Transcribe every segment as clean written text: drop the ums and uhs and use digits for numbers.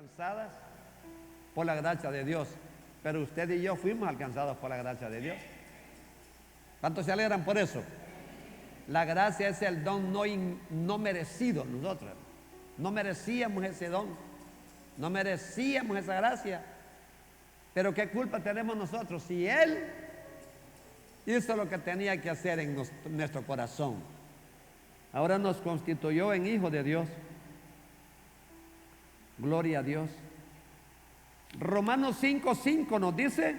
alcanzadas por la gracia de Dios, pero usted y yo fuimos alcanzados por la gracia de Dios. ¿Cuántos se alegran por eso? La gracia es el don no merecido. Nosotros no merecíamos ese don, no merecíamos esa gracia, pero ¿qué culpa tenemos nosotros si Él hizo lo que tenía que hacer en nuestro corazón? Ahora nos constituyó en hijos de Dios. Gloria a Dios. Romanos 5:5 nos dice: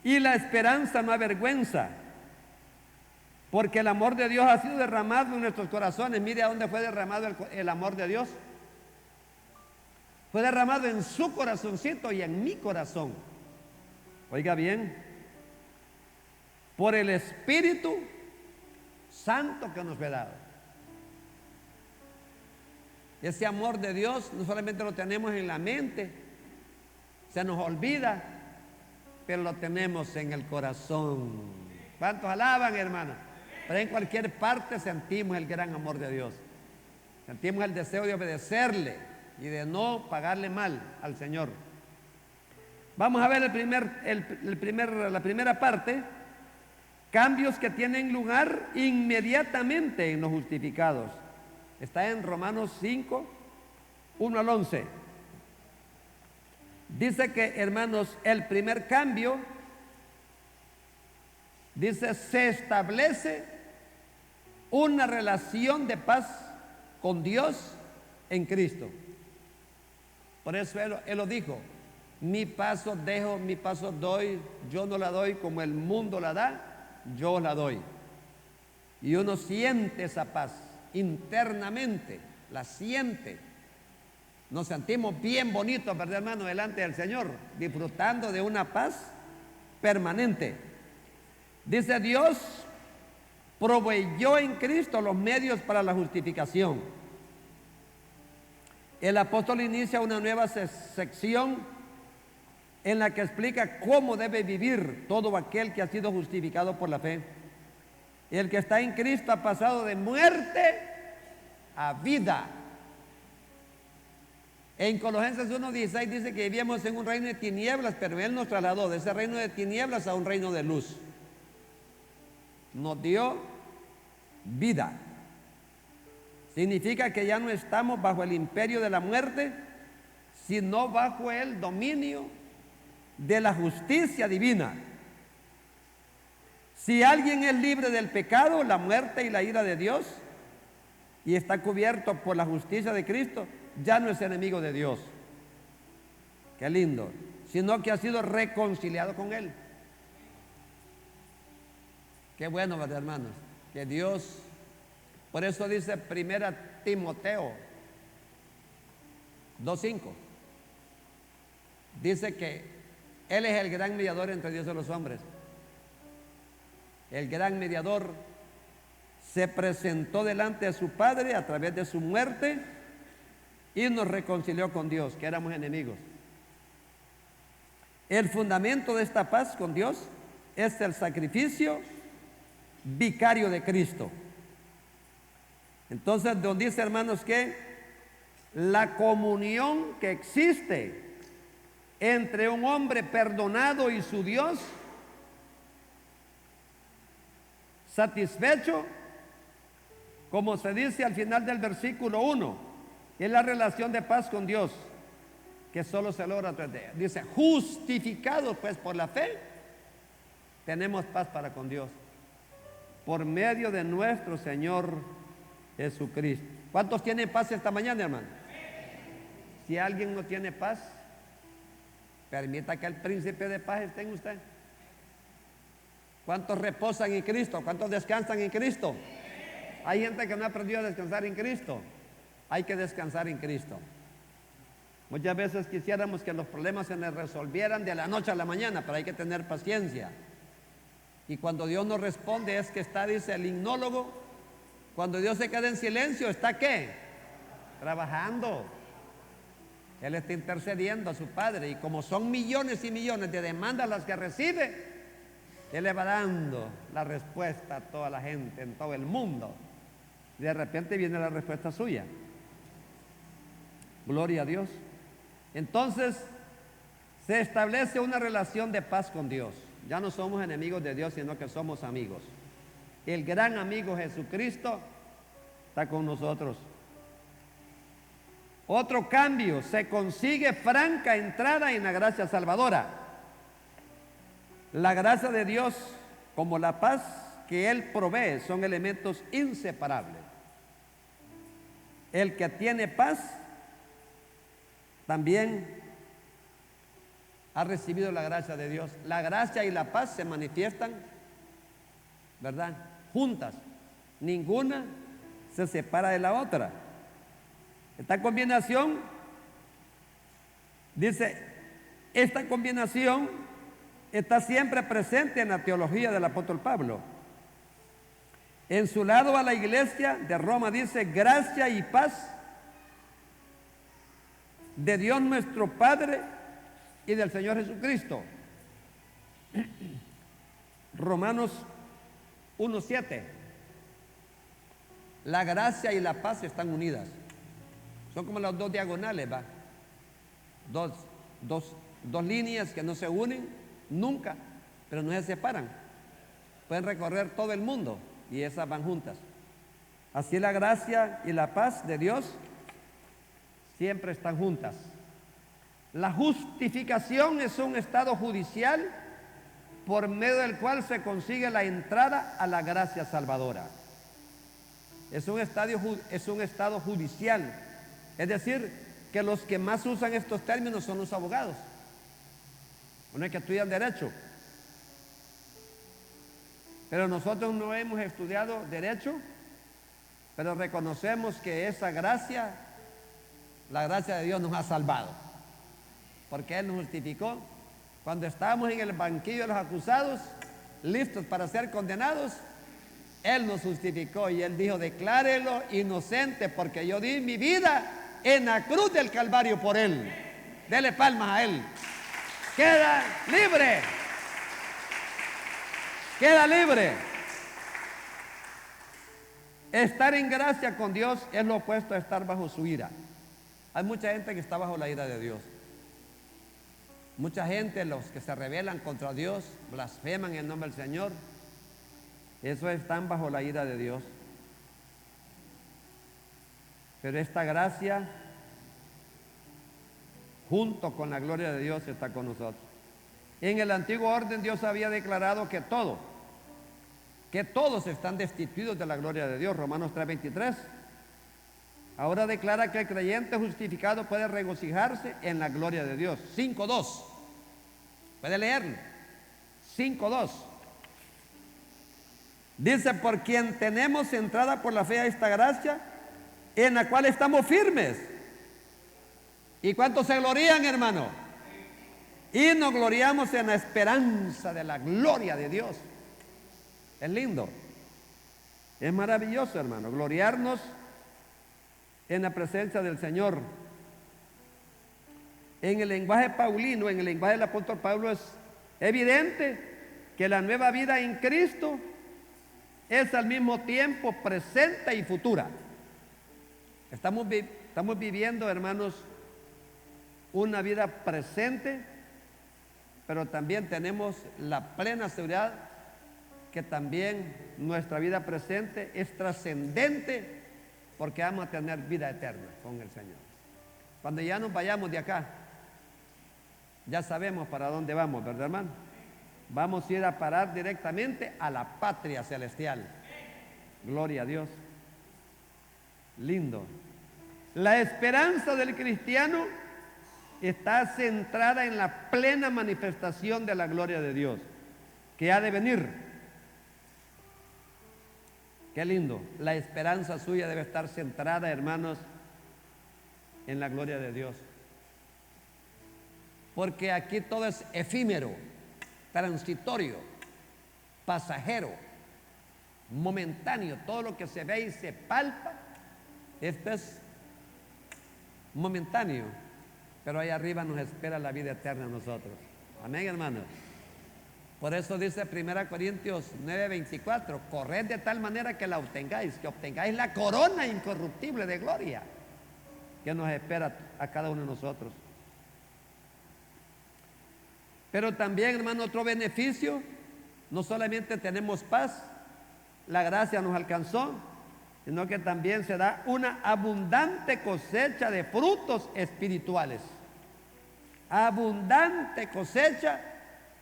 y la esperanza no avergüenza, porque el amor de Dios ha sido derramado en nuestros corazones. Mire a dónde fue derramado el amor de Dios. Fue derramado en su corazoncito y en mi corazón. Oiga bien, por el Espíritu Santo que nos fue dado. Ese amor de Dios no solamente lo tenemos en la mente, se nos olvida, pero lo tenemos en el corazón. ¿Cuántos alaban, hermano? Pero en cualquier parte sentimos el gran amor de Dios. Sentimos el deseo de obedecerle y de no pagarle mal al Señor. Vamos a ver la primera parte. Cambios que tienen lugar inmediatamente en los justificados. Está en Romanos 5, 1 al 11. Dice que, hermanos, el primer cambio, dice, se establece una relación de paz con Dios en Cristo. Por eso él lo dijo: mi paso dejo, mi paso doy, yo no la doy como el mundo la da, yo la doy. Y uno siente esa paz internamente, la siente. Nos sentimos bien bonitos, ¿verdad, hermano?, delante del Señor, disfrutando de una paz permanente. Dice: Dios proveyó en Cristo los medios para la justificación. El apóstol inicia una nueva sección en la que explica cómo debe vivir todo aquel que ha sido justificado por la fe. El que está en Cristo ha pasado de muerte a vida. En Colosenses 1:16 dice que vivíamos en un reino de tinieblas, pero Él nos trasladó de ese reino de tinieblas a un reino de luz. Nos dio vida. Significa que ya no estamos bajo el imperio de la muerte, sino bajo el dominio de la justicia divina. Si alguien es libre del pecado, la muerte y la ira de Dios, y está cubierto por la justicia de Cristo, ya no es enemigo de Dios. Qué lindo. Sino que ha sido reconciliado con Él. Qué bueno, ¿verdad, hermanos? Que Dios, por eso dice 1 Timoteo 2:5, dice que Él es el gran mediador entre Dios y los hombres. El gran mediador se presentó delante de su Padre a través de su muerte y nos reconcilió con Dios, que éramos enemigos. El fundamento de esta paz con Dios es el sacrificio vicario de Cristo. Entonces, donde dice, hermanos, que la comunión que existe entre un hombre perdonado y su Dios satisfecho, como se dice al final del versículo 1, es la relación de paz con Dios, que solo se logra, dice, justificados pues por la fe, tenemos paz para con Dios, por medio de nuestro Señor Jesucristo. ¿Cuántos tienen paz esta mañana, hermano? Si alguien no tiene paz, permita que el príncipe de paz esté en usted. ¿Cuántos reposan en Cristo? ¿Cuántos descansan en Cristo? Hay gente que no ha aprendido a descansar en Cristo. Hay que descansar en Cristo. Muchas veces quisiéramos que los problemas se nos resolvieran de la noche a la mañana, pero hay que tener paciencia. Y cuando Dios nos responde es que está, dice el himnólogo, cuando Dios se queda en silencio, ¿está qué? Trabajando. Él está intercediendo a su Padre, y como son millones y millones de demandas las que recibe, Él le va dando la respuesta a toda la gente en todo el mundo. De repente viene la respuesta suya. Gloria a Dios. Entonces, se establece una relación de paz con Dios. Ya no somos enemigos de Dios, sino que somos amigos. El gran amigo Jesucristo está con nosotros. Otro cambio, se consigue franca entrada en la gracia salvadora. La gracia de Dios como la paz que Él provee son elementos inseparables. El que tiene paz también ha recibido la gracia de Dios. La gracia y la paz se manifiestan, ¿verdad?, juntas. Ninguna se separa de la otra. Esta combinación, dice, esta combinación está siempre presente en la teología del apóstol Pablo. En su lado a la iglesia de Roma dice: gracia y paz de Dios nuestro Padre y del Señor Jesucristo. Romanos 1:7. La gracia y la paz están unidas. Son como las dos diagonales, ¿va? Dos líneas que no se unen nunca, pero no se separan. Pueden recorrer todo el mundo y esas van juntas. Así la gracia y la paz de Dios siempre están juntas. La justificación es un estado judicial por medio del cual se consigue la entrada a la gracia salvadora. Es un estado judicial. Es decir, que los que más usan estos términos son los abogados, unos que estudian derecho. Pero nosotros no hemos estudiado derecho, pero reconocemos que esa gracia, la gracia de Dios nos ha salvado, porque Él nos justificó. Cuando estábamos en el banquillo de los acusados, listos para ser condenados, Él nos justificó y Él dijo: declárelo inocente, porque yo di mi vida en la cruz del Calvario por Él. Dele palmas a Él. Queda libre. Queda libre. Estar en gracia con Dios es lo opuesto a estar bajo su ira. Hay mucha gente que está bajo la ira de Dios. Mucha gente, los que se rebelan contra Dios, blasfeman en el nombre del Señor, esos están bajo la ira de Dios. Pero esta gracia, junto con la gloria de Dios, está con nosotros. En el antiguo orden Dios había declarado que todos están destituidos de la gloria de Dios, Romanos 3:23. Ahora declara que el creyente justificado puede regocijarse en la gloria de Dios. 5:2. Puede leerlo. 5:2. Dice: por quien tenemos entrada por la fe a esta gracia, en la cual estamos firmes. ¿Y cuántos se glorían, hermano? Y nos gloriamos en la esperanza de la gloria de Dios. Es lindo. Es maravilloso, hermano, gloriarnos en la presencia del Señor. En el lenguaje paulino, en el lenguaje del apóstol Pablo, es evidente que la nueva vida en Cristo es al mismo tiempo presente y futura. Estamos viviendo, hermanos, una vida presente, pero también tenemos la plena seguridad que también nuestra vida presente es trascendente, porque vamos a tener vida eterna con el Señor. Cuando ya nos vayamos de acá, ya sabemos para dónde vamos, ¿verdad, hermano? Vamos a ir a parar directamente a la patria celestial. Gloria a Dios. Lindo. La esperanza del cristiano está centrada en la plena manifestación de la gloria de Dios, que ha de venir. Qué lindo. La esperanza suya debe estar centrada, hermanos, en la gloria de Dios. Porque aquí todo es efímero, transitorio, pasajero, momentáneo. Todo lo que se ve y se palpa, esto es momentáneo. Pero ahí arriba nos espera la vida eterna a nosotros. Amén, hermanos. Por eso dice 1 Corintios 9:24: corred de tal manera que la obtengáis, que obtengáis la corona incorruptible de gloria que nos espera a cada uno de nosotros. Pero también, hermano, otro beneficio, no solamente tenemos paz, la gracia nos alcanzó, sino que también se da una abundante cosecha de frutos espirituales. Abundante cosecha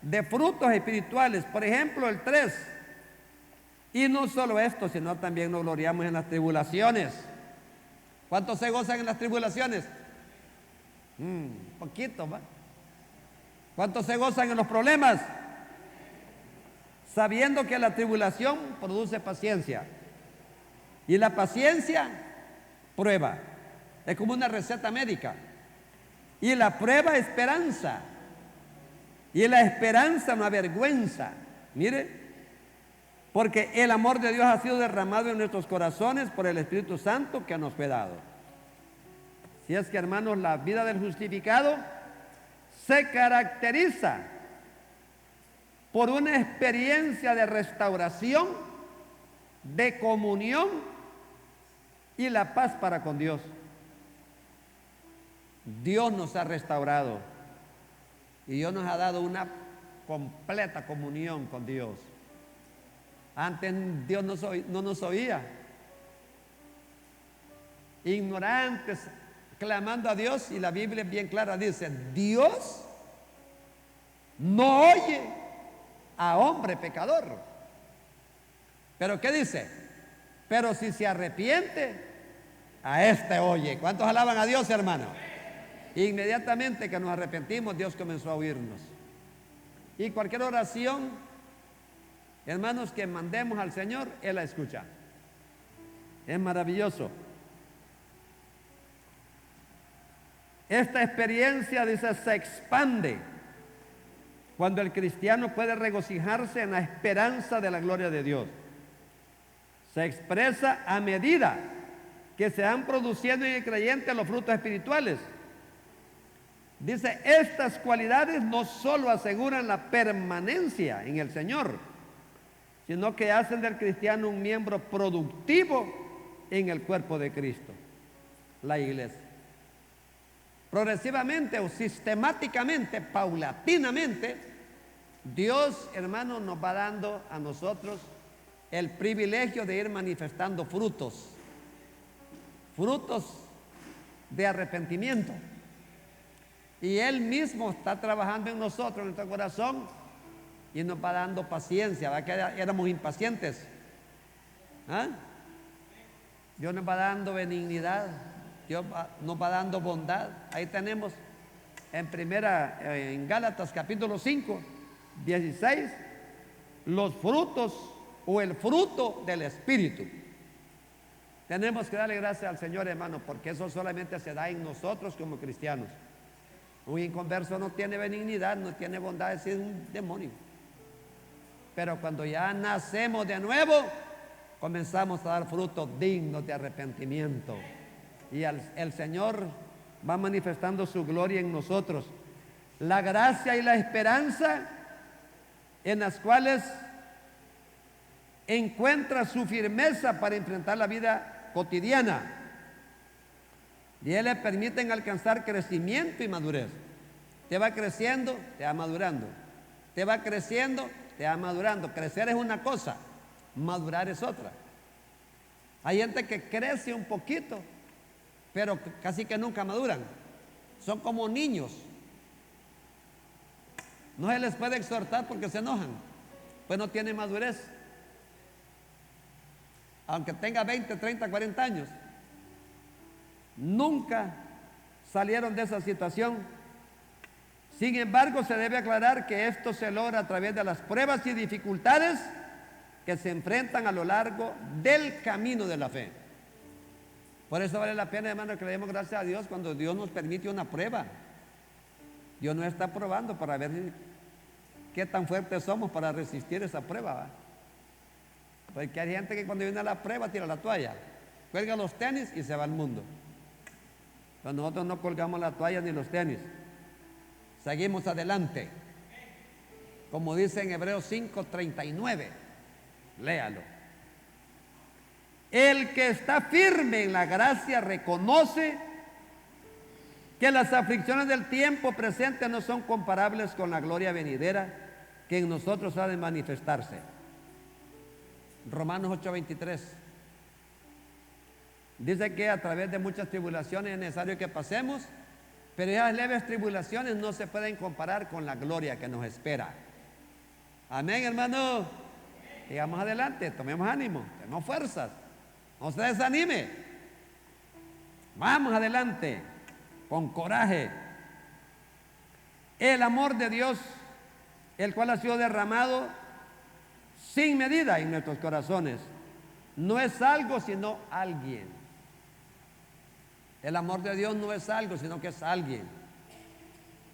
de frutos espirituales. Por ejemplo, el 3. Y no solo esto, sino también nos gloriamos en las tribulaciones. ¿Cuántos se gozan en las tribulaciones? Poquito, ¿va? ¿Cuántos se gozan en los problemas? Sabiendo que la tribulación produce paciencia. Y la paciencia, prueba. Es como una receta médica. Y la prueba, esperanza. Y la esperanza no avergüenza. Mire, porque el amor de Dios ha sido derramado en nuestros corazones por el Espíritu Santo que nos fue dado. Si es que, hermanos, la vida del justificado se caracteriza por una experiencia de restauración, de comunión y la paz para con Dios. Dios nos ha restaurado y Dios nos ha dado una completa comunión con Dios. Antes Dios no nos oía, ignorantes, clamando a Dios, y la Biblia es bien clara, dice: Dios no oye a hombre pecador. Pero ¿qué dice? Pero si se arrepiente, a este oye. ¿Cuántos alaban a Dios, hermano? Inmediatamente que nos arrepentimos, Dios comenzó a oírnos. Y cualquier oración, hermanos, que mandemos al Señor, Él la escucha. Es maravilloso. Esta experiencia, dice, se expande cuando el cristiano puede regocijarse en la esperanza de la gloria de Dios. Se expresa a medida que se van produciendo en el creyente los frutos espirituales. Dice, estas cualidades no solo aseguran la permanencia en el Señor, sino que hacen del cristiano un miembro productivo en el cuerpo de Cristo, la iglesia. Progresivamente o sistemáticamente, paulatinamente, Dios, hermano, nos va dando a nosotros el privilegio de ir manifestando frutos de arrepentimiento. Y Él mismo está trabajando en nosotros, en nuestro corazón, y nos va dando paciencia. ¿Va? Que éramos impacientes. ¿Ah? Dios nos va dando benignidad, Dios nos va dando bondad. Ahí tenemos en Gálatas capítulo 5, 16, los frutos o el fruto del Espíritu. Tenemos que darle gracias al Señor, hermano, porque eso solamente se da en nosotros como cristianos. Un inconverso no tiene benignidad, no tiene bondad, es un demonio. Pero cuando ya nacemos de nuevo, comenzamos a dar frutos dignos de arrepentimiento. Y el Señor va manifestando su gloria en nosotros. La gracia y la esperanza en las cuales encuentra su firmeza para enfrentar la vida cotidiana. Y Él le permiten alcanzar crecimiento y madurez. Te va creciendo, te va madurando. Te va creciendo, te va madurando. Crecer es una cosa, madurar es otra. Hay gente que crece un poquito, pero casi que nunca maduran. Son como niños. No se les puede exhortar porque se enojan, pues no tienen madurez. Aunque tenga 20, 30, 40 años, nunca salieron de esa situación. Sin embargo, se debe aclarar que esto se logra a través de las pruebas y dificultades que se enfrentan a lo largo del camino de la fe. Por eso vale la pena, hermano, que le demos gracias a Dios cuando Dios nos permite una prueba. Dios nos está probando para ver qué tan fuertes somos para resistir esa prueba, ¿va? Porque hay gente que cuando viene a la prueba tira la toalla, cuelga los tenis y se va al mundo. Pero nosotros no colgamos la toalla ni los tenis. Seguimos adelante. Como dice en Hebreos 5:39. Léalo. El que está firme en la gracia reconoce que las aflicciones del tiempo presente no son comparables con la gloria venidera que en nosotros ha de manifestarse. Romanos 8:23 dice que a través de muchas tribulaciones es necesario que pasemos, pero esas leves tribulaciones no se pueden comparar con la gloria que nos espera. Amén, hermano. Sigamos adelante, tomemos ánimo, tenemos fuerzas, no se desanime. Vamos adelante, con coraje. El amor de Dios, el cual ha sido derramado sin medida en nuestros corazones, no es algo sino alguien. El amor de Dios no es algo sino que es alguien.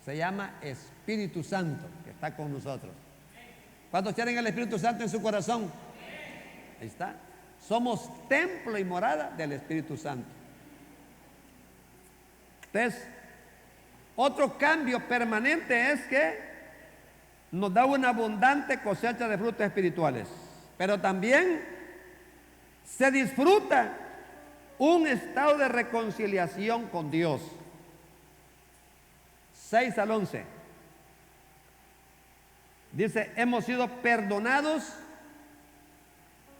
Se llama Espíritu Santo, que está con nosotros. ¿Cuántos tienen el Espíritu Santo en su corazón? Ahí está. Somos templo y morada del Espíritu Santo. Entonces, otro cambio permanente es que nos da una abundante cosecha de frutos espirituales, pero también se disfruta un estado de reconciliación con Dios. 6 al 11. Dice, hemos sido perdonados,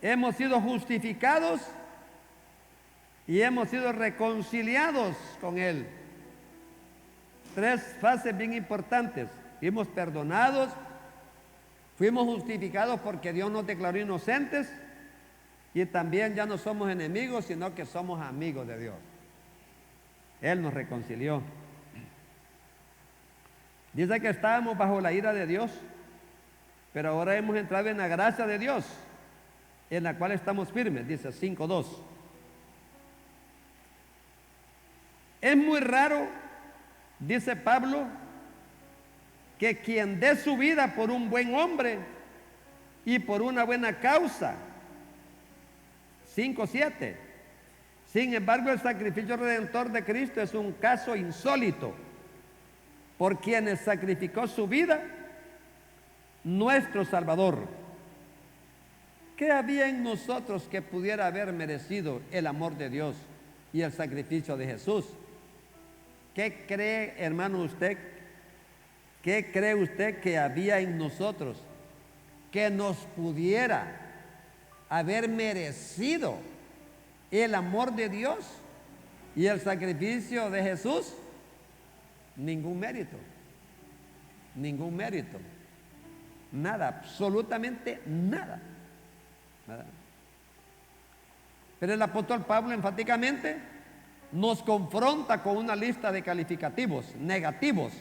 hemos sido justificados y hemos sido reconciliados con Él. 3 fases bien importantes. Fuimos perdonados, fuimos justificados porque Dios nos declaró inocentes y también ya no somos enemigos, sino que somos amigos de Dios. Él nos reconcilió. Dice que estábamos bajo la ira de Dios, pero ahora hemos entrado en la gracia de Dios, en la cual estamos firmes, dice 5:2. Es muy raro, dice Pablo, que quien dé su vida por un buen hombre y por una buena causa. 5:7. Sin embargo, el sacrificio redentor de Cristo es un caso insólito, por quienes sacrificó su vida nuestro Salvador. ¿Qué había en nosotros que pudiera haber merecido el amor de Dios y el sacrificio de Jesús? ¿Qué cree, hermano, usted? ¿Qué cree usted que había en nosotros que nos pudiera haber merecido el amor de Dios y el sacrificio de Jesús? Ningún mérito, ningún mérito, nada, absolutamente nada, nada. Pero el apóstol Pablo enfáticamente nos confronta con una lista de calificativos negativos.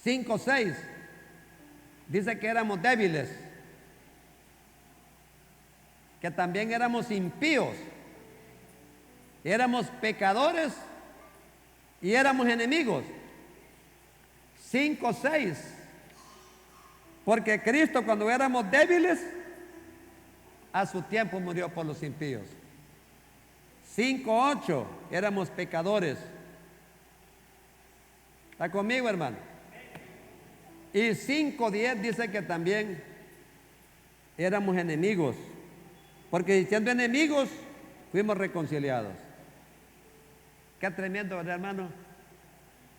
5:6 dice que éramos débiles, que también éramos impíos, éramos pecadores y éramos enemigos. 5:6 porque Cristo, cuando éramos débiles, a su tiempo murió por los impíos. 5:8 éramos pecadores. ¿Está conmigo, hermano? Y 5:10 dice que también éramos enemigos, porque siendo enemigos fuimos reconciliados. Qué tremendo, ¿verdad, hermano?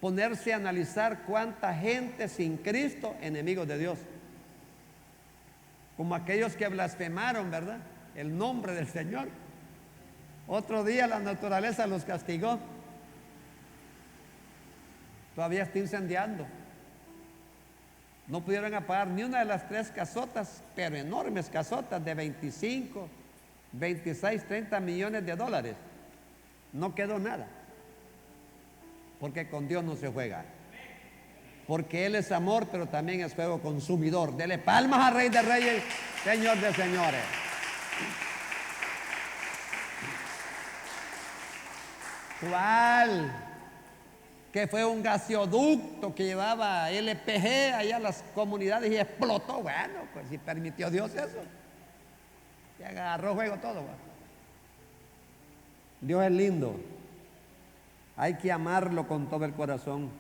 Ponerse a analizar cuánta gente sin Cristo, enemigos de Dios. Como aquellos que blasfemaron, ¿verdad?, el nombre del Señor. Otro día la naturaleza los castigó. Todavía está incendiando. No pudieron apagar ni una de las 3 casotas, pero enormes casotas de 25, 26, 30 millones de dólares. No quedó nada. Porque con Dios no se juega. Porque Él es amor, pero también es fuego consumidor. Dele palmas al Rey de Reyes, Señor de Señores. ¿Cuál? Que fue un gasoducto que llevaba LPG allá a las comunidades y explotó. Bueno, pues si permitió Dios eso, y agarró juego todo. Bueno. Dios es lindo, hay que amarlo con todo el corazón.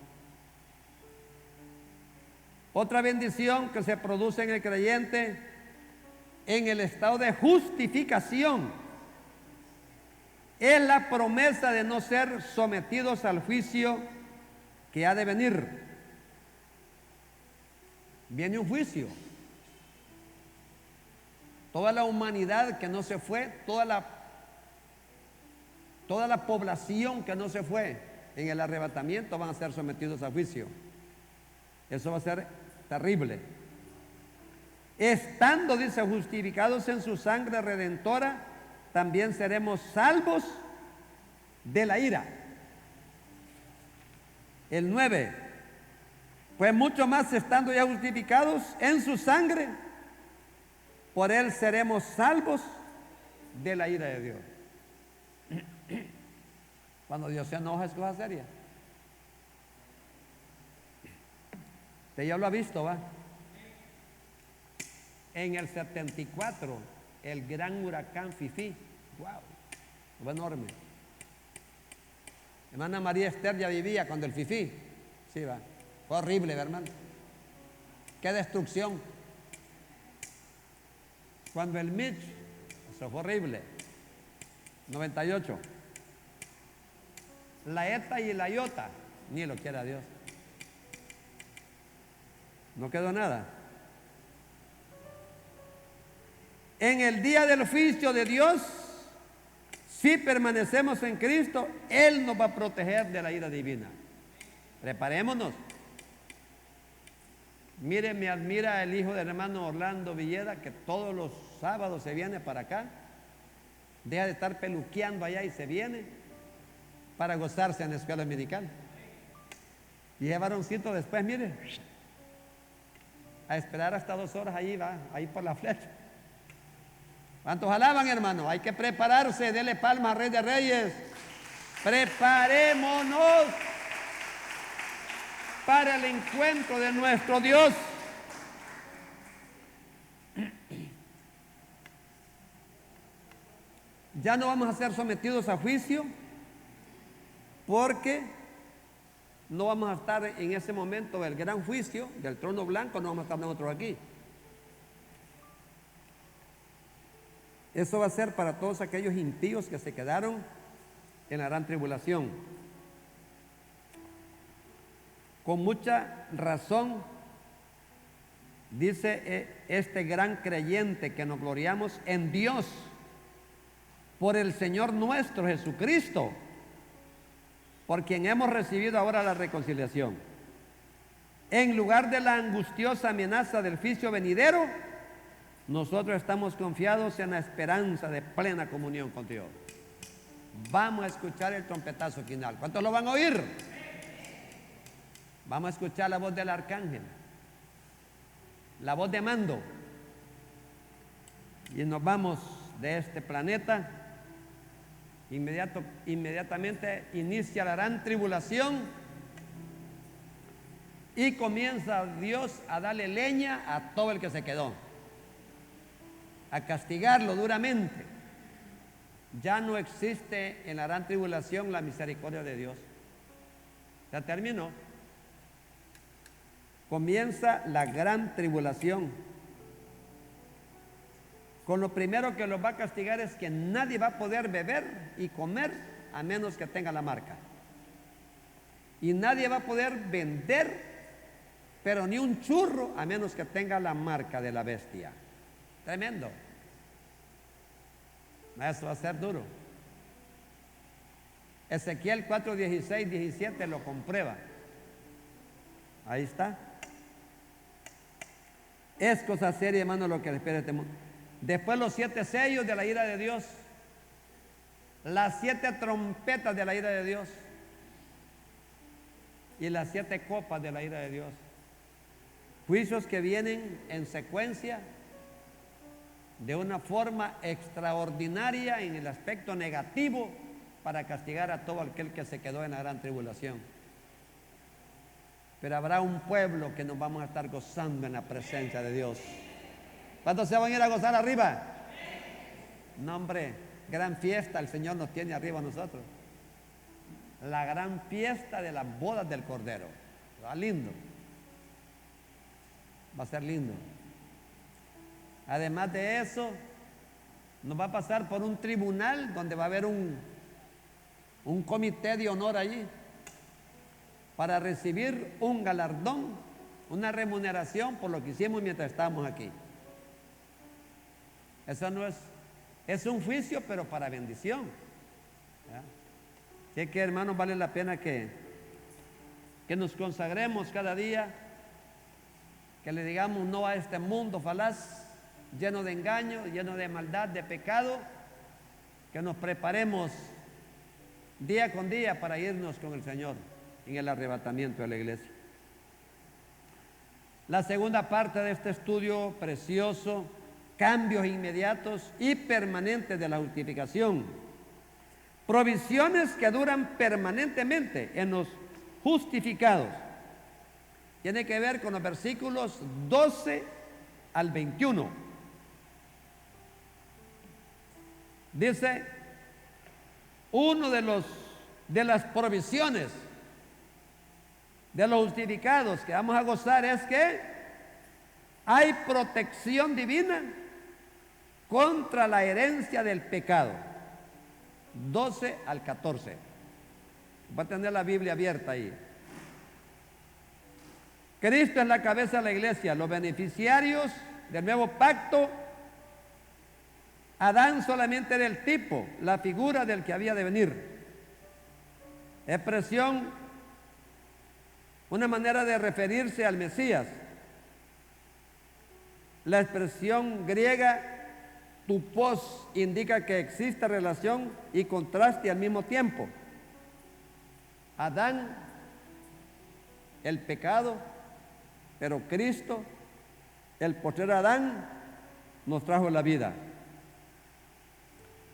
Otra bendición que se produce en el creyente en el estado de justificación es la promesa de no ser sometidos al juicio que ha de venir. Viene un juicio. Toda la humanidad que no se fue, toda la población que no se fue en el arrebatamiento van a ser sometidos a juicio. Eso va a ser terrible. Estando, dice, justificados en su sangre redentora, también seremos salvos de la ira. El 9. Pues mucho más estando ya justificados en su sangre, por él seremos salvos de la ira de Dios. Cuando Dios se enoja es cosa seria. Usted ya lo ha visto, ¿va? En el 74, el gran huracán Fifi. ¡Wow! Fue enorme. Hermana María Esther ya vivía cuando el Fifi. Sí, va. Fue horrible, hermano. ¡Qué destrucción! Cuando el Mitch, eso fue horrible. 98. La ETA y la IOTA, ni lo quiera Dios. No quedó nada. En el día del juicio de Dios, si permanecemos en Cristo, Él nos va a proteger de la ira divina. Preparémonos. Mire, me admira el hijo del hermano Orlando Villeda, que todos los sábados se viene para acá. Deja de estar peluqueando allá y se viene para gozarse en la escuela dominical. Y ese varoncito después, mire, a esperar hasta 2 horas allí va, ahí por la flecha. ¿Cuántos alaban, hermano? Hay que prepararse, dele palmas al Rey de Reyes. Preparémonos para el encuentro de nuestro Dios. Ya no vamos a ser sometidos a juicio, porque no vamos a estar en ese momento del gran juicio, del trono blanco, no vamos a estar nosotros aquí. Eso va a ser para todos aquellos impíos que se quedaron en la gran tribulación. Con mucha razón, dice este gran creyente que nos gloriamos en Dios por el Señor nuestro Jesucristo, por quien hemos recibido ahora la reconciliación. En lugar de la angustiosa amenaza del juicio venidero, nosotros estamos confiados en la esperanza de plena comunión con Dios. Vamos a escuchar el trompetazo final. ¿Cuántos lo van a oír? Vamos a escuchar la voz del arcángel, la voz de mando, y nos vamos de este planeta. Inmediatamente inicia la gran tribulación y comienza Dios a darle leña a todo el que se quedó, a castigarlo duramente. Ya no existe en la gran tribulación la misericordia de Dios. Ya terminó. Comienza la gran tribulación. Con lo primero que los va a castigar es que nadie va a poder beber y comer a menos que tenga la marca. Y nadie va a poder vender, pero ni un churro a menos que tenga la marca de la bestia. Tremendo. Eso va a ser duro. Ezequiel 4, 16, 17 lo comprueba. Ahí está. Es cosa seria, hermano, lo que le espera este mundo. Después los 7 sellos de la ira de Dios, las 7 trompetas de la ira de Dios y las 7 copas de la ira de Dios. Juicios que vienen en secuencia de una forma extraordinaria en el aspecto negativo para castigar a todo aquel que se quedó en la gran tribulación. Pero habrá un pueblo que nos vamos a estar gozando en la presencia de Dios. ¿Cuántos se van a ir a gozar arriba? No, hombre, gran fiesta el Señor nos tiene arriba a nosotros. La gran fiesta de las bodas del Cordero. Va lindo. Va a ser lindo. Además de eso, nos va a pasar por un tribunal donde va a haber un un comité de honor allí para recibir un galardón, una remuneración por lo que hicimos mientras estábamos aquí. Eso no es un juicio, pero para bendición. Así que, hermanos, vale la pena que nos consagremos cada día, que le digamos no a este mundo falaz, lleno de engaño, lleno de maldad, de pecado, que nos preparemos día con día para irnos con el Señor en el arrebatamiento de la iglesia. La segunda parte de este estudio precioso, cambios inmediatos y permanentes de la justificación, provisiones que duran permanentemente en los justificados. Tiene que ver con los versículos 12 al 21. Dice, uno de las provisiones de los justificados que vamos a gozar es que hay protección divina contra la herencia del pecado. 12 al 14. Va a tener la Biblia abierta ahí. Cristo es la cabeza de la iglesia, los beneficiarios del nuevo pacto. Adán solamente era el tipo, la figura del que había de venir. Expresión, una manera de referirse al Mesías. La expresión griega tupos indica que existe relación y contraste al mismo tiempo. Adán, el pecado, pero Cristo, el postrer Adán, nos trajo la vida.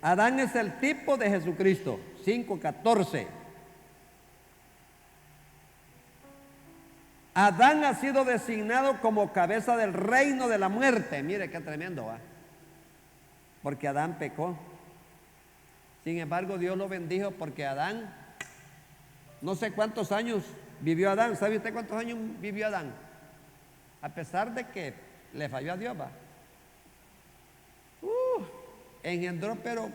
Adán es el tipo de Jesucristo, 5:14. Adán ha sido designado como cabeza del reino de la muerte. Mire qué tremendo, ¿va? Porque Adán pecó. Sin embargo, Dios lo bendijo porque Adán, no sé cuántos años vivió Adán. ¿Sabe usted cuántos años vivió Adán? A pesar de que le falló a Dios, ¿va? Engendró, pero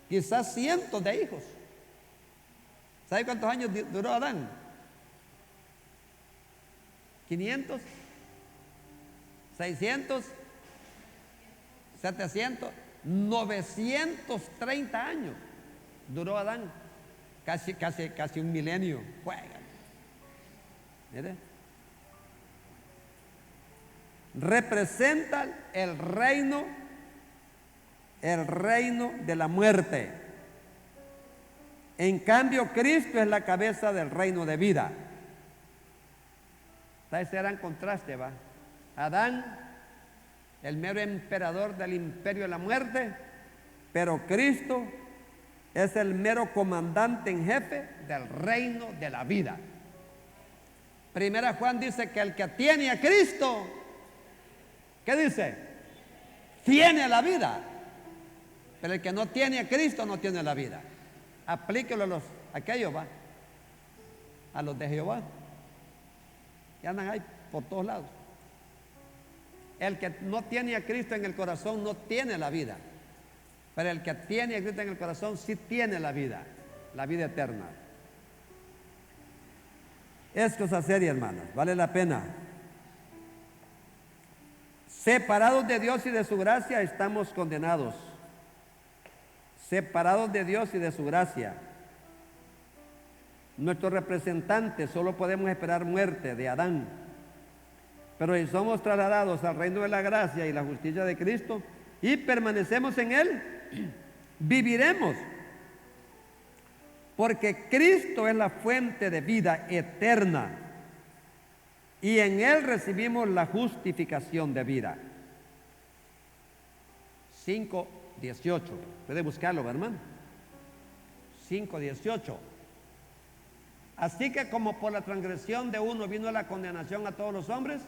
quizás cientos de hijos. ¿Sabe cuántos años duró Adán? 500, 600, 700, 930 años duró Adán. Casi un milenio. Juega. Mire. Representa el reino de la muerte. En cambio, Cristo es la cabeza del reino de vida. Ese era un contraste, ¿va? Adán, el mero emperador del imperio de la muerte, pero Cristo es el mero comandante en jefe del reino de la vida. Primera Juan dice que el que tiene a Cristo, ¿qué dice? Tiene la vida. Pero el que no tiene a Cristo no tiene la vida. Aplíquelo a aquellos, ¿va? A los de Jehová. Que andan ahí por todos lados. El que no tiene a Cristo en el corazón no tiene la vida. Pero el que tiene a Cristo en el corazón sí tiene la vida eterna. Es cosa seria, hermanos, vale la pena. Separados de Dios y de su gracia estamos condenados. Separados de Dios y de su gracia. Nuestros representantes solo podemos esperar muerte de Adán. Pero si somos trasladados al reino de la gracia y la justicia de Cristo y permanecemos en Él, viviremos. Porque Cristo es la fuente de vida eterna y en Él recibimos la justificación de vida. 5:18. Puede buscarlo, hermano. 5:18. Así que como por la transgresión de uno vino la condenación a todos los hombres,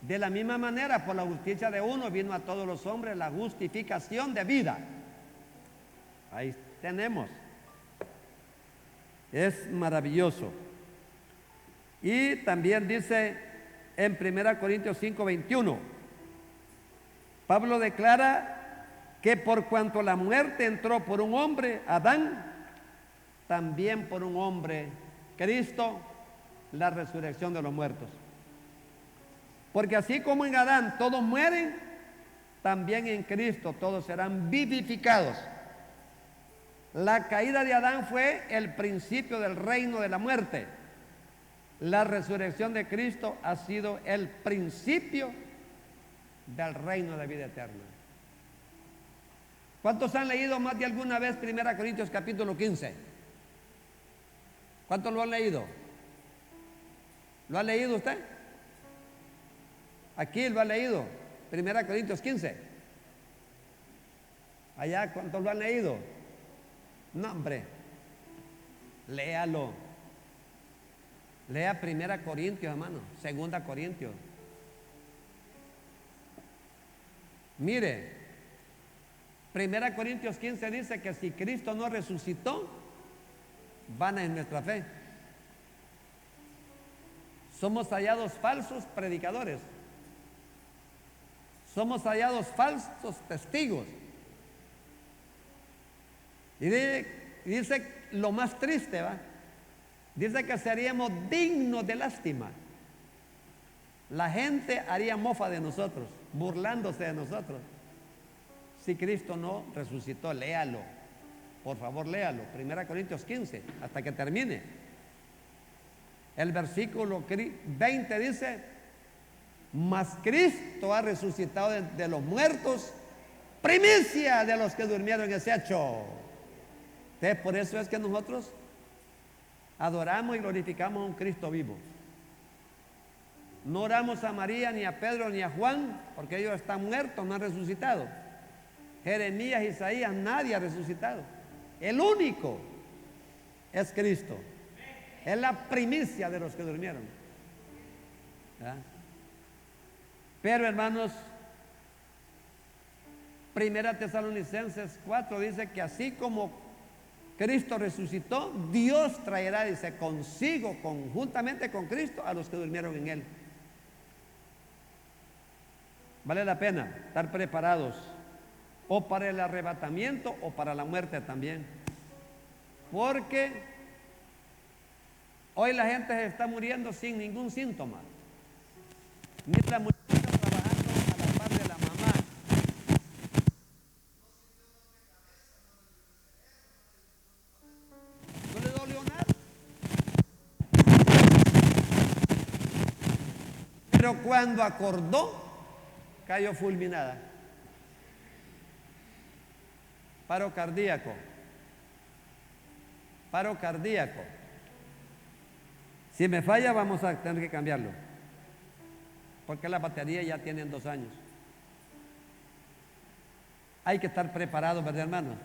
de la misma manera por la justicia de uno vino a todos los hombres la justificación de vida. Ahí tenemos. Es maravilloso. Y también dice en 1 Corintios 5:21, Pablo declara que por cuanto la muerte entró por un hombre, Adán, también por un hombre, Cristo, la resurrección de los muertos. Porque así como en Adán todos mueren, también en Cristo todos serán vivificados. La caída de Adán fue el principio del reino de la muerte. La resurrección de Cristo ha sido el principio del reino de vida eterna. ¿Cuántos han leído más de alguna vez 1 Corintios capítulo 15? ¿Cuántos lo han leído? ¿Lo ha leído usted? Aquí lo ha leído, 1 Corintios 15. Allá, ¿cuántos lo han leído? No, hombre, léalo. Lea 1 Corintios, hermano, 2 Corintios. Mire, 1 Corintios 15 dice que si Cristo no resucitó, vana es nuestra fe. Somos hallados falsos predicadores. Somos hallados falsos testigos. Y dice lo más triste, ¿va? Dice que seríamos dignos de lástima. La gente haría mofa de nosotros, burlándose de nosotros. Si Cristo no resucitó, léalo. Por favor, léalo. 1 Corintios 15, hasta que termine. El versículo 20 dice: mas Cristo ha resucitado de los muertos, primicia de los que durmieron en ese hecho. Entonces, por eso es que nosotros adoramos y glorificamos a un Cristo vivo. No oramos a María, ni a Pedro, ni a Juan, porque ellos están muertos, no han resucitado. Jeremías, Isaías, nadie ha resucitado. El único es Cristo. Es la primicia de los que durmieron. ¿verdad? Pero, hermanos, 1 Tesalonicenses 4 dice que así como Cristo resucitó, Dios traerá, dice, consigo, conjuntamente con Cristo, a los que durmieron en Él. Vale la pena estar preparados, o para el arrebatamiento o para la muerte también. Porque hoy la gente se está muriendo sin ningún síntoma. Ni la muchacha trabajando a la par de la mamá. ¿No le dolió nada? Pero cuando acordó, cayó fulminada. Paro cardíaco. Paro cardíaco. Si me falla, vamos a tener que cambiarlo, porque la batería ya tienen 2 años. Hay que estar preparado, ¿verdad, hermanos?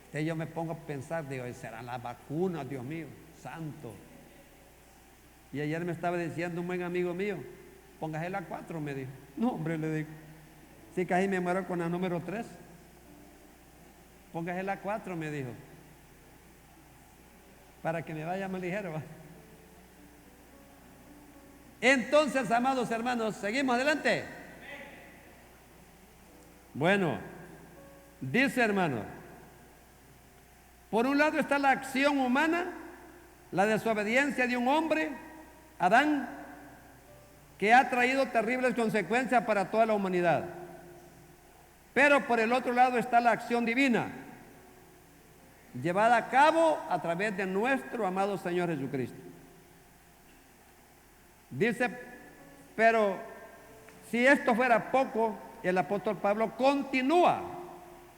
Entonces yo me pongo a pensar, digo, ¿serán las vacunas, Dios mío, santo? Y ayer me estaba diciendo un buen amigo mío, póngase la 4, me dijo. No, hombre, le digo, si casi me muero con la número 3. Póngase la 4, me dijo, para que me vaya más ligero, ¿va? Entonces, amados hermanos, seguimos adelante. Bueno, dice, hermano, por un lado está la acción humana, la desobediencia de un hombre, Adán, que ha traído terribles consecuencias para toda la humanidad. Pero por el otro lado está la acción divina, llevada a cabo a través de nuestro amado Señor Jesucristo. Dice, pero si esto fuera poco, el apóstol Pablo continúa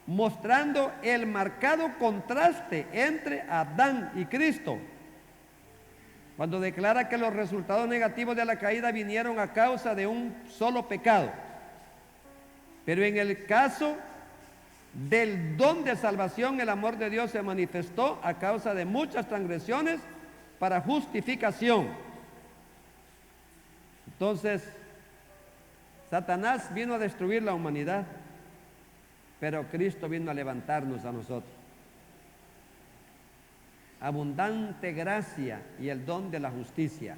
mostrando el marcado contraste entre Adán y Cristo, cuando declara que los resultados negativos de la caída vinieron a causa de un solo pecado. Pero en el caso del don de salvación, el amor de Dios se manifestó a causa de muchas transgresiones para justificación. Entonces, Satanás vino a destruir la humanidad, pero Cristo vino a levantarnos a nosotros. Abundante gracia y el don de la justicia.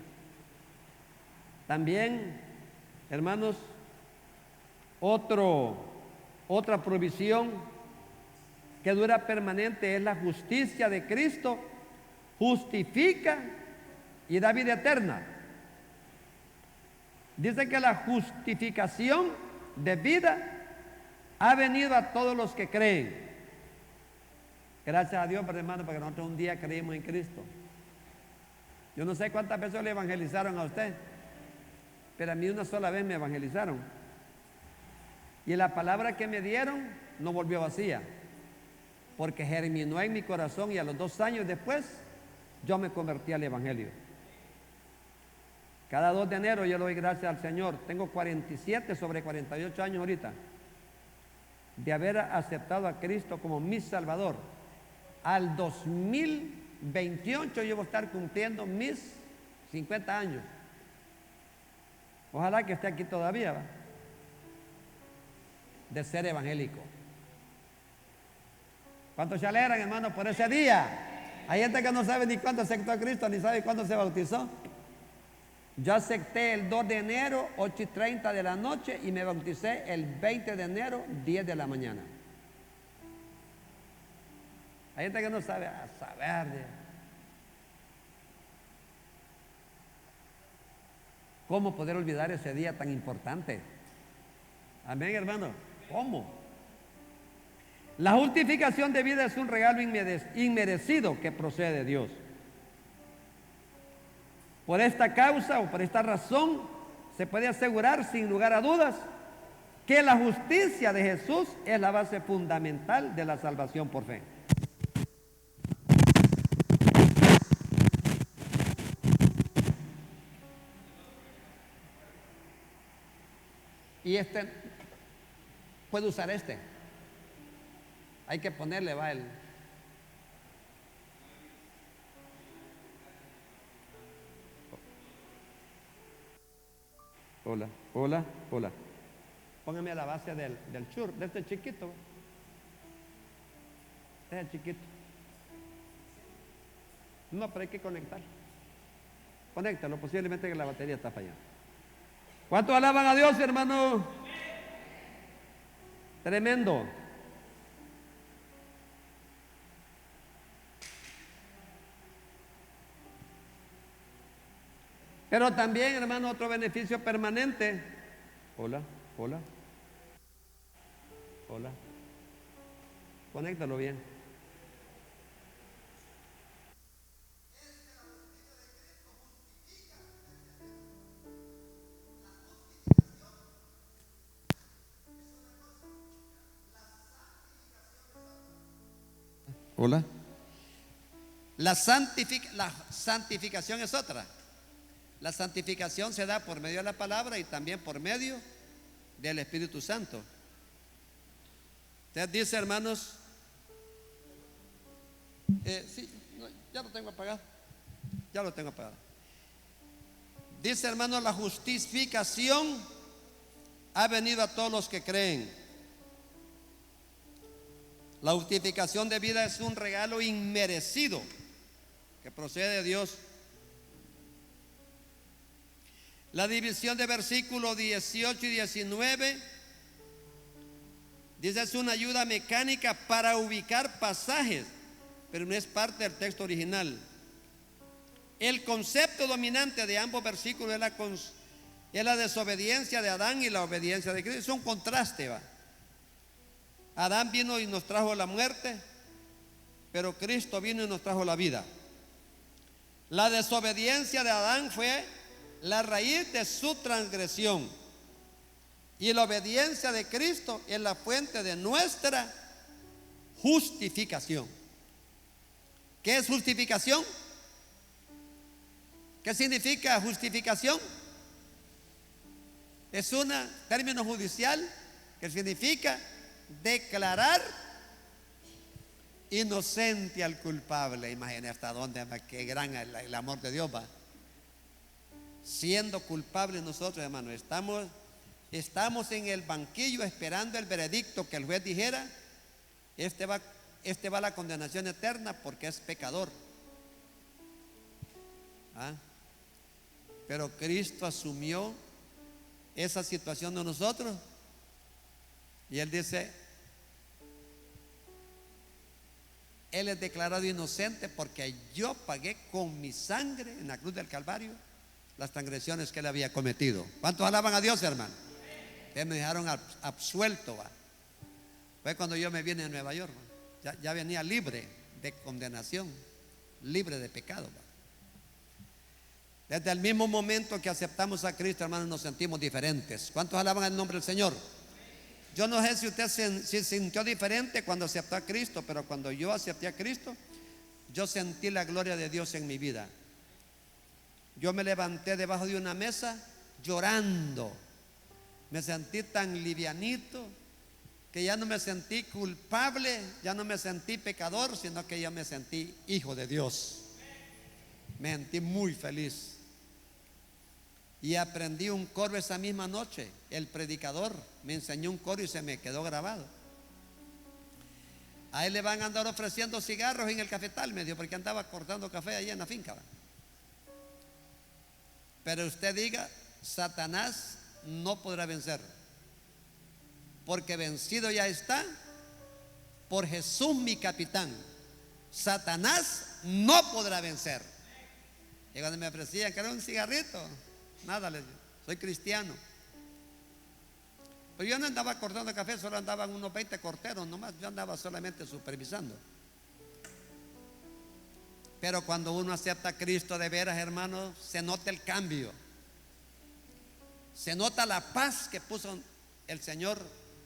También, hermanos, otro Otra provisión que dura permanente es la justicia de Cristo, justifica y da vida eterna. Dice que la justificación de vida ha venido a todos los que creen. Gracias a Dios, hermano, porque nosotros un día creímos en Cristo. Yo no sé cuántas veces le evangelizaron a usted, pero a mí una sola vez me evangelizaron. Y la palabra que me dieron no volvió vacía, porque germinó en mi corazón y a los 2 años después yo me convertí al Evangelio. Cada 2 de enero yo le doy gracias al Señor. Tengo 47 sobre 48 años ahorita de haber aceptado a Cristo como mi Salvador. Al 2028 yo voy a estar cumpliendo mis 50 años. Ojalá que esté aquí todavía, ¿va? De ser evangélico. ¿Cuántos se alegran, hermanos, por ese día? Hay gente que no sabe ni cuándo aceptó a Cristo, ni sabe cuándo se bautizó. Yo acepté el 2 de enero, 8:30 de la noche, y me bauticé el 20 de enero, 10 de la mañana. Hay gente que no sabe, a saber cómo poder olvidar ese día tan importante. Amén, hermano. ¿Cómo? La justificación de vida es un regalo inmerecido que procede de Dios. Por esta causa o por esta razón se puede asegurar sin lugar a dudas que la justicia de Jesús es la base fundamental de la salvación por fe. Y puede usar hay que ponerle, va el. Hola, hola, hola. Póngame a la base del chur, de este chiquito. Este es chiquito. No, pero hay que conectar. Conéctalo, posiblemente que la batería está fallando. ¿Cuántos alaban a Dios, hermano? Tremendo. Pero también, hermano, otro beneficio permanente. Hola, hola. Hola. Conéctalo bien. Hola. La santificación es otra. La santificación se da por medio de la palabra y también por medio del Espíritu Santo. Usted dice, hermanos, sí, no, ya lo tengo apagado. Ya lo tengo apagado. Dice, hermanos, la justificación ha venido a todos los que creen. La justificación de vida es un regalo inmerecido que procede de Dios. La división de versículos 18 y 19 dice es una ayuda mecánica para ubicar pasajes, pero no es parte del texto original. El concepto dominante de ambos versículos es la desobediencia de Adán y la obediencia de Cristo. Es un contraste, ¿va? Adán vino y nos trajo la muerte, pero Cristo vino y nos trajo la vida. La desobediencia de Adán fue la raíz de su transgresión, y la obediencia de Cristo es la fuente de nuestra justificación. ¿Qué es justificación? ¿Qué significa justificación? Es un término judicial que significa declarar inocente al culpable. Imagínate hasta dónde, qué gran el amor de Dios va. Siendo culpables nosotros, hermanos, estamos en el banquillo esperando el veredicto que el juez dijera: este va a la condenación eterna porque es pecador. Pero Cristo asumió esa situación de nosotros y Él dice: Él es declarado inocente porque yo pagué con mi sangre en la cruz del Calvario las transgresiones que él había cometido. ¿Cuántos alaban a Dios, hermano? Ustedes me dejaron absuelto, ¿va? Fue cuando yo me vine a Nueva York, ¿va? Ya venía libre de condenación, libre de pecado, ¿va? Desde el mismo momento que aceptamos a Cristo, hermanos, nos sentimos diferentes. ¿Cuántos alaban el nombre del Señor? Yo no sé si usted se sintió diferente cuando aceptó a Cristo, pero cuando yo acepté a Cristo, yo sentí la gloria de Dios en mi vida. Yo me levanté debajo de una mesa llorando. Me sentí tan livianito que ya no me sentí culpable, ya no me sentí pecador, sino que ya me sentí hijo de Dios. Me sentí muy feliz. Y aprendí un coro esa misma noche. El predicador me enseñó un coro y se me quedó grabado. A él le van a andar ofreciendo cigarros en el cafetal, me dijo, porque andaba cortando café allá en la finca, ¿va? Pero usted diga, Satanás no podrá vencer, porque vencido ya está por Jesús mi capitán. Satanás no podrá vencer. Y cuando me ofrecían que era un cigarrito, nada, les digo, soy cristiano. Pero yo no andaba cortando café, solo andaban unos 20 corteros nomás, yo andaba solamente supervisando. Pero cuando uno acepta a Cristo de veras, hermanos, se nota el cambio. Se nota la paz que puso el Señor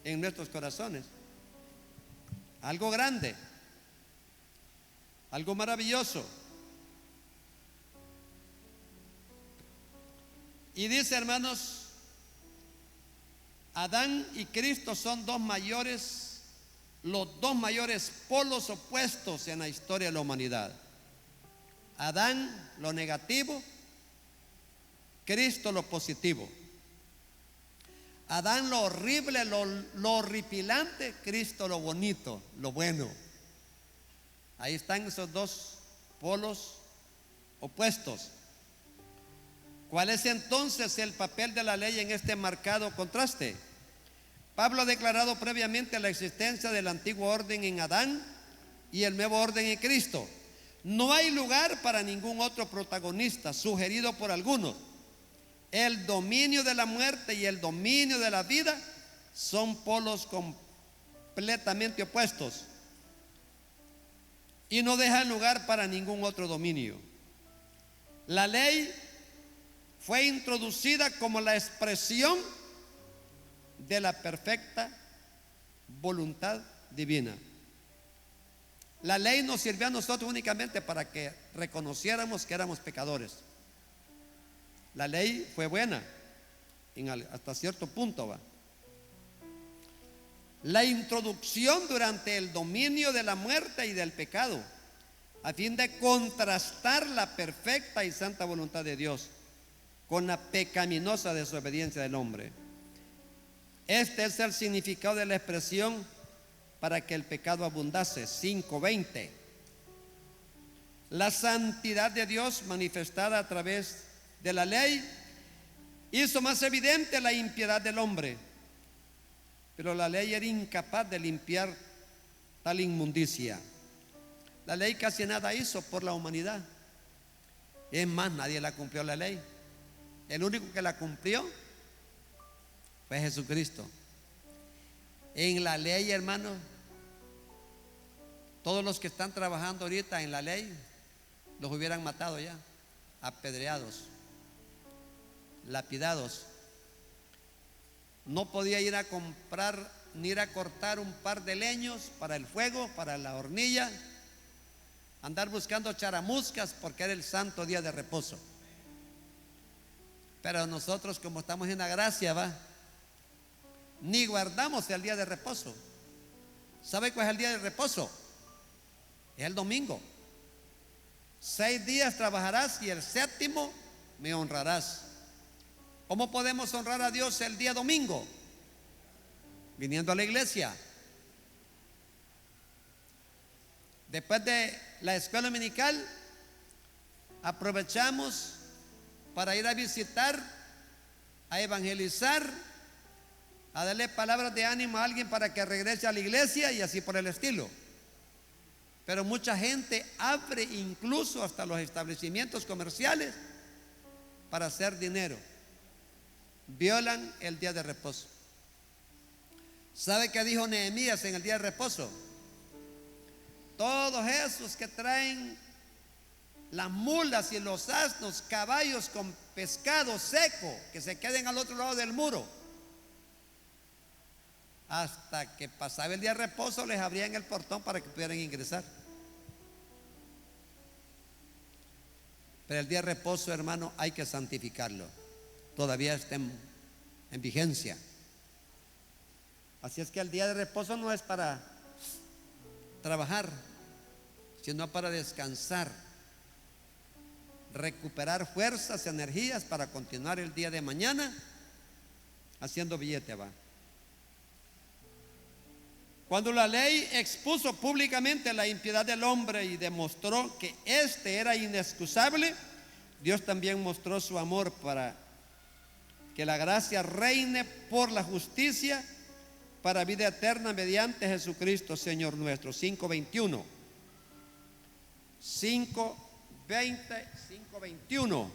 en nuestros corazones. Algo grande, algo maravilloso. Y dice, hermanos, Adán y Cristo son los dos mayores polos opuestos en la historia de la humanidad. Adán, lo negativo; Cristo, lo positivo. Adán, lo horrible, lo horripilante; Cristo, lo bonito, lo bueno. Ahí están esos dos polos opuestos. ¿Cuál es entonces el papel de la ley en este marcado contraste? Pablo ha declarado previamente la existencia del antiguo orden en Adán y el nuevo orden en Cristo. No hay lugar para ningún otro protagonista sugerido por algunos. El dominio de la muerte y el dominio de la vida son polos completamente opuestos y no dejan lugar para ningún otro dominio. La ley fue introducida como la expresión de la perfecta voluntad divina. La ley nos sirvió a nosotros únicamente para que reconociéramos que éramos pecadores. La ley fue buena hasta cierto punto, ¿va? La introducción durante el dominio de la muerte y del pecado, a fin de contrastar la perfecta y santa voluntad de Dios con la pecaminosa desobediencia del hombre. Este es el significado de la expresión para que el pecado abundase, 5:20. La santidad de Dios manifestada a través de la ley hizo más evidente la impiedad del hombre, pero la ley era incapaz de limpiar tal inmundicia. La ley casi nada hizo por la humanidad. Es más, nadie la cumplió la ley. El único que la cumplió fue Jesucristo. En la ley, hermanos, todos los que están trabajando ahorita en la ley los hubieran matado ya, apedreados, lapidados. No podía ir a comprar ni ir a cortar un par de leños para el fuego, para la hornilla, andar buscando charamuscas porque era el santo día de reposo. Pero nosotros, como estamos en la gracia, va, ni guardamos el día de reposo. ¿Sabe cuál es el día de reposo? Es el domingo. 6 días trabajarás y el séptimo me honrarás. ¿Cómo podemos honrar a Dios el día domingo? Viniendo a la iglesia. Después de la escuela dominical, aprovechamos para ir a visitar, a evangelizar, a darle palabras de ánimo a alguien para que regrese a la iglesia y así por el estilo. Pero mucha gente abre incluso hasta los establecimientos comerciales para hacer dinero. Violan el día de reposo. ¿Sabe qué dijo Nehemías en el día de reposo? Todos esos que traen las mulas y los asnos, caballos con pescado seco, que se queden al otro lado del muro. Hasta que pasaba el día de reposo les abrían el portón para que pudieran ingresar. Pero el día de reposo, hermano, hay que santificarlo. Todavía está en vigencia. Así es que el día de reposo no es para trabajar, sino para descansar, recuperar fuerzas, energías para continuar el día de mañana haciendo billete, va. Cuando la ley expuso públicamente la impiedad del hombre y demostró que éste era inexcusable, Dios también mostró su amor para que la gracia reine por la justicia para vida eterna mediante Jesucristo Señor nuestro. 5:21. 5:21.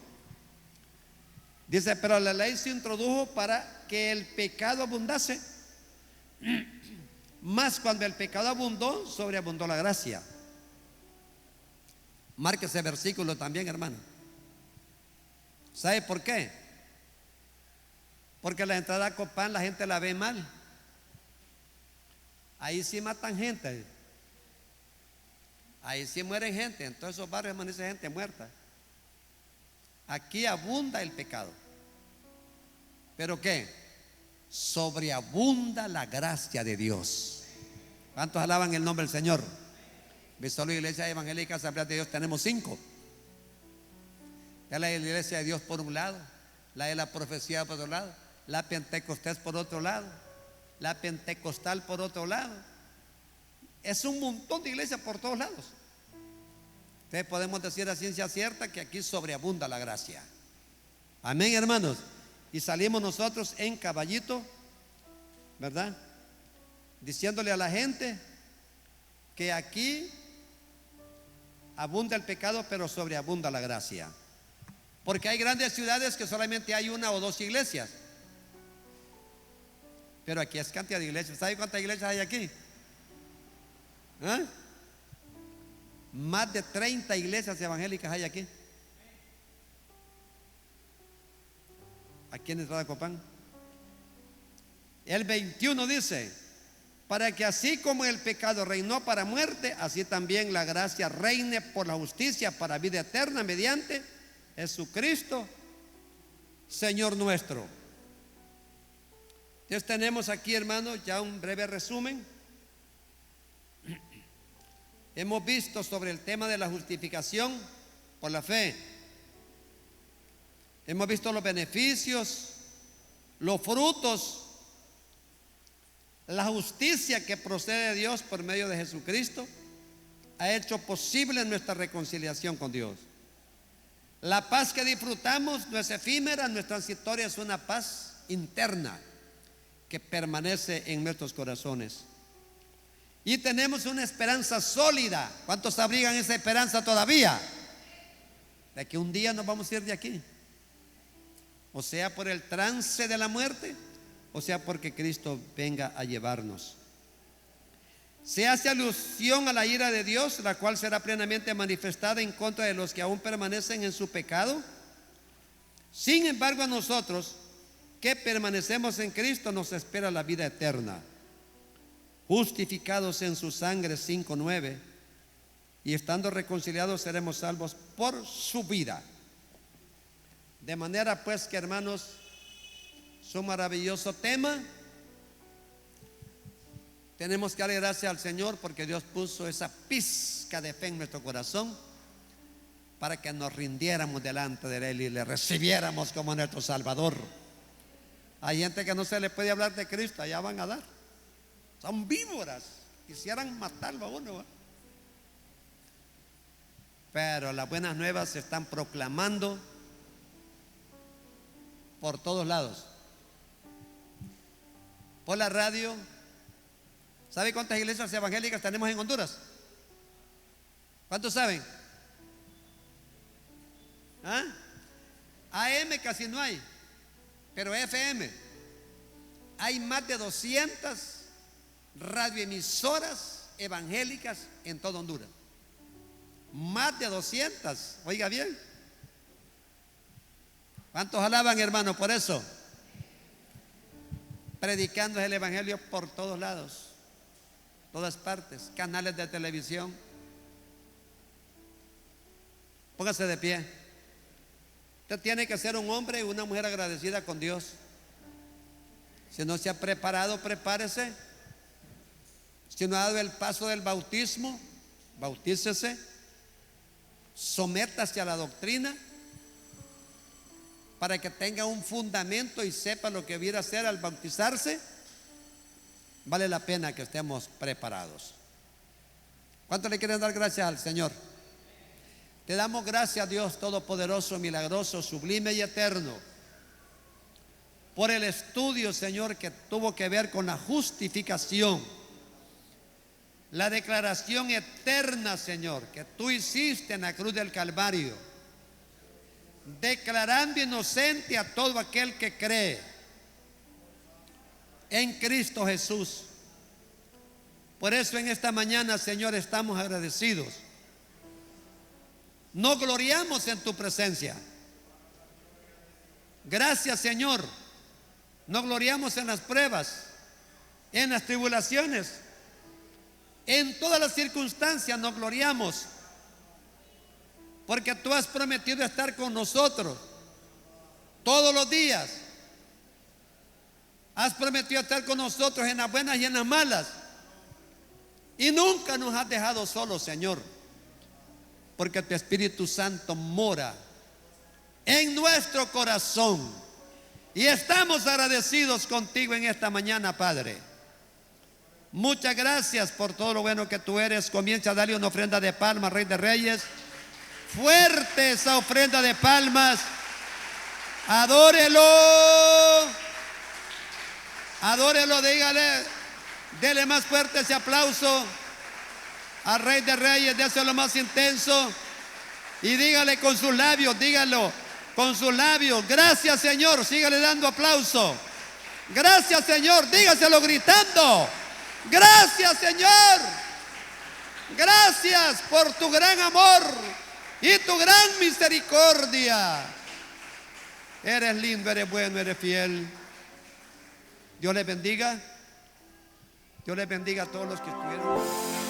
Dice, pero la ley se introdujo para que el pecado abundase. Mas cuando el pecado abundó, sobreabundó la gracia. Marque ese versículo también, hermano. ¿Sabe por qué? Porque la entrada a Copán la gente la ve mal. Ahí sí matan gente. Ahí sí mueren gente. En todos esos barrios amanece gente muerta. Aquí abunda el pecado. ¿Pero qué? Sobreabunda la gracia de Dios. ¿Cuántos alaban el nombre del Señor? Solo Iglesia Evangélica Asamblea de Dios tenemos 5. La Iglesia de Dios por un lado, la de la profecía por otro lado, la Pentecostés por otro lado, la Pentecostal por otro lado. Es un montón de iglesias por todos lados. Entonces podemos decir a ciencia cierta que aquí sobreabunda la gracia. Amén, hermanos. Y salimos nosotros en caballito, ¿verdad? Diciéndole a la gente que aquí abunda el pecado, pero sobreabunda la gracia. Porque hay grandes ciudades que solamente hay 1 o 2 iglesias. Pero aquí es cantidad de iglesias. ¿Sabe cuántas iglesias hay aquí? ¿Ah? Más de 30 iglesias evangélicas hay aquí. Aquí en Entrada Copán. El 21 dice, para que así como el pecado reinó para muerte, así también la gracia reine por la justicia para vida eterna mediante Jesucristo, Señor nuestro. Entonces tenemos aquí, hermanos, ya un breve resumen. Hemos visto sobre el tema de la justificación por la fe. Hemos visto los beneficios, los frutos, la justicia que procede de Dios por medio de Jesucristo ha hecho posible nuestra reconciliación con Dios. La paz que disfrutamos no es efímera, no es transitoria, es una paz interna que permanece en nuestros corazones. Y tenemos una esperanza sólida. ¿Cuántos abrigan esa esperanza todavía? De que un día nos vamos a ir de aquí. O sea, por el trance de la muerte, o sea, porque Cristo venga a llevarnos. Se hace alusión a la ira de Dios, la cual será plenamente manifestada en contra de los que aún permanecen en su pecado. Sin embargo, a nosotros que permanecemos en Cristo nos espera la vida eterna, justificados en su sangre. 5:9, y estando reconciliados seremos salvos por su vida. De manera pues que, hermanos, es un maravilloso tema. Tenemos que darle gracias al Señor porque Dios puso esa pizca de fe en nuestro corazón para que nos rindiéramos delante de Él y le recibiéramos como nuestro Salvador. Hay gente que no se le puede hablar de Cristo, allá van a dar. Son víboras, quisieran matarlo a uno, ¿eh? Pero las buenas nuevas se están proclamando por todos lados. Por la radio. ¿Sabe cuántas iglesias evangélicas tenemos en Honduras? ¿Cuántos saben? ¿Ah? AM casi no hay, pero FM. Hay más de 200 radioemisoras evangélicas en todo Honduras. Más de 200, oiga bien. ¿Cuántos alaban, hermano, por eso? Predicando el evangelio por todos lados, todas partes, canales de televisión. Póngase de pie. Usted tiene que ser un hombre y una mujer agradecida con Dios. Si no se ha preparado, prepárese. Si no ha dado el paso del bautismo, bautícese. Sométase a la doctrina para que tenga un fundamento y sepa lo que viene a hacer al bautizarse. Vale la pena que estemos preparados. ¿Cuánto le quieren dar gracias al Señor? Te damos gracias, Dios Todopoderoso, milagroso, sublime y eterno, por el estudio, Señor, que tuvo que ver con la justificación, la declaración eterna, Señor, que tú hiciste en la cruz del Calvario, declarando inocente a todo aquel que cree en Cristo Jesús. Por eso en esta mañana, Señor, estamos agradecidos. Nos gloriamos en tu presencia. Gracias, Señor. Nos gloriamos en las pruebas, en las tribulaciones, en todas las circunstancias nos gloriamos, porque tú has prometido estar con nosotros todos los días. Has prometido estar con nosotros en las buenas y en las malas, y nunca nos has dejado solos, Señor, porque tu Espíritu Santo mora en nuestro corazón. Y estamos agradecidos contigo en esta mañana, Padre. Muchas gracias por todo lo bueno que tú eres. Comienza a darle una ofrenda de palmas, Rey de Reyes. Fuerte esa ofrenda de palmas. Adórelo. Adórelo, dígale. Dele más fuerte ese aplauso al Rey de Reyes, déselo más intenso y dígale con sus labios, dígalo con sus labios: gracias, Señor. Sígale dando aplauso. Gracias, Señor. Dígaselo gritando: gracias, Señor. Gracias por tu gran amor y tu gran misericordia. Eres lindo, eres bueno, eres fiel. Dios les bendiga. Dios les bendiga a todos los que estuvieron.